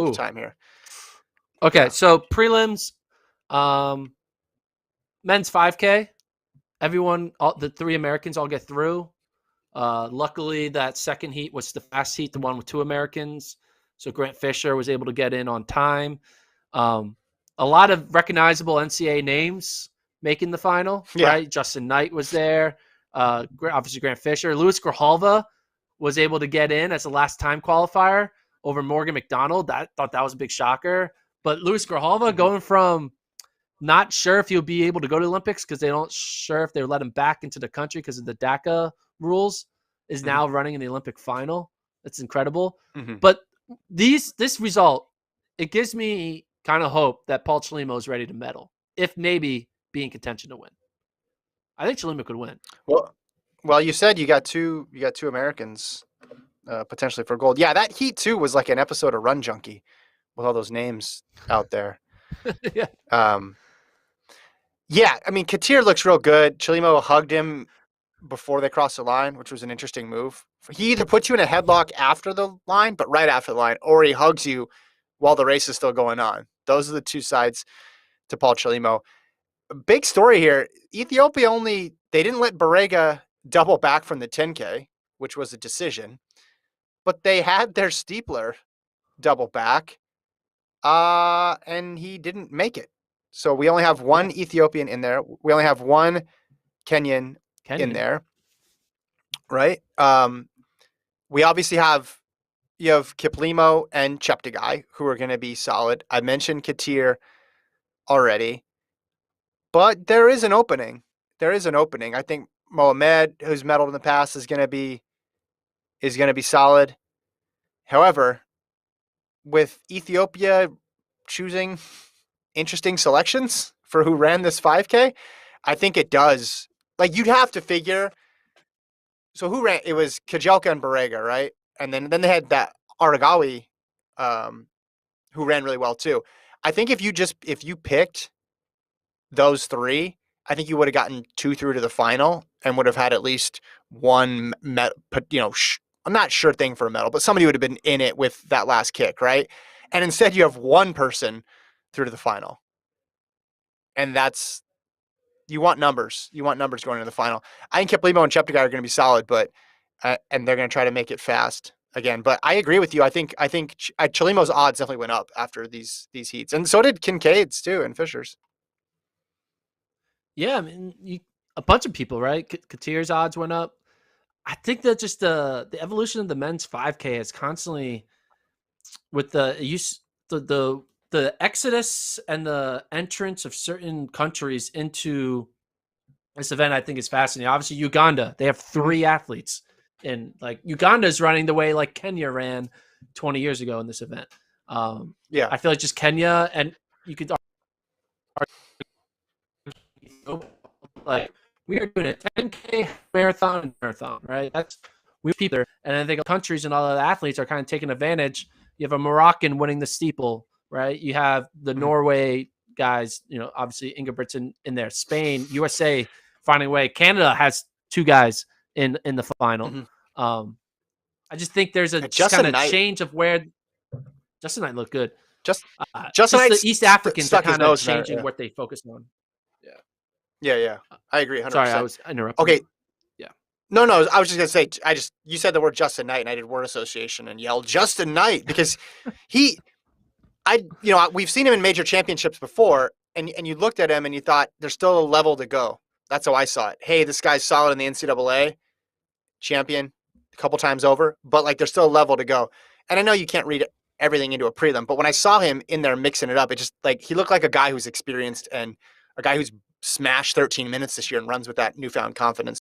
all the time here. Okay, so prelims, men's 5K. Everyone, the 3 Americans all get through. Luckily, that second heat was the fast heat, the one with 2 Americans. So Grant Fisher was able to get in on time. A lot of recognizable NCAA names making the final, right? Justin Knight was there. Obviously, Grant Fisher. Louis Grijalva was able to get in as a last-time qualifier over Morgan McDonald. I thought that was a big shocker. But Louis Grijalva going from not sure if he'll be able to go to the Olympics because they don't sure if they let him back into the country because of the DACA rules, is now running in the Olympic final. That's incredible. But this result, it gives me kind of hope that Paul Chelimo is ready to medal, if maybe be in contention to win. I think Chelimo could win. Well, you said you got two Americans potentially for gold. Yeah, that heat too was like an episode of Run Junkie with all those names out there. Yeah. Yeah, I mean, Katir looks real good. Chelimo hugged him before they crossed the line, which was an interesting move. He either puts you in a headlock after the line, but right after the line, or he hugs you while the race is still going on. Those are the two sides to Paul Chelimo. Big story here. Ethiopia they didn't let Barega double back from the 10K, which was a decision, but they had their steepler double back, and he didn't make it. So we only have one Ethiopian in there. We only have one Kenyan in there, right? We obviously you have Kiplimo and Cheptegei, who are going to be solid. I mentioned Katir already, but there is an opening. I think Mohamed, who's medaled in the past, is going to be solid. However, with Ethiopia choosing interesting selections for who ran this 5K, I think it does. Like, you'd have to figure. So who ran? It was Kajelka and Barega, right? And then they had that Aragawi, who ran really well too. I think if you picked those 3, I think you would have gotten 2 through to the final and would have had at least one I'm not sure thing for a medal, but somebody would have been in it with that last kick, right? And instead you have one person through to the final. And you want numbers. You want numbers going into the final. I think Kiplimo and Cheptegei are going to be solid, but and they're going to try to make it fast again. But I agree with you. I think Chelimo's odds definitely went up after these heats, and so did Kincaid's too and Fisher's. Yeah, I mean, a bunch of people, right? Katir's odds went up. I think that just the evolution of the men's 5K is constantly with the exodus and the entrance of certain countries into this event. I think is fascinating. Obviously, Uganda, they have 3 athletes, and like Uganda is running the way like Kenya ran 20 years ago in this event. I feel like just Kenya, and you could like we are doing a 10K marathon, right? We people there, and I think countries and all the athletes are kind of taking advantage. You have a Moroccan winning the steeple, right? You have the Norway guys, obviously Ingebrigtsen in there. Spain, USA finding a way. Canada has 2 guys in the final. I just think there's a kind of change of where Justin Knight looked good. Just the East Africans are kind of changing what they focus on. Yeah. I agree 100%. Sorry, I was interrupting. Okay. Yeah. No, I was just going to say, you said the word Justin Knight, and I did word association and yelled Justin Knight because we've seen him in major championships before, and you looked at him and you thought there's still a level to go. That's how I saw it. Hey, this guy's solid in the NCAA, champion a couple times over, but like there's still a level to go. And I know you can't read everything into a prelim, but when I saw him in there mixing it up, it just like he looked like a guy who's experienced and a guy who's smashed 13 minutes this year and runs with that newfound confidence.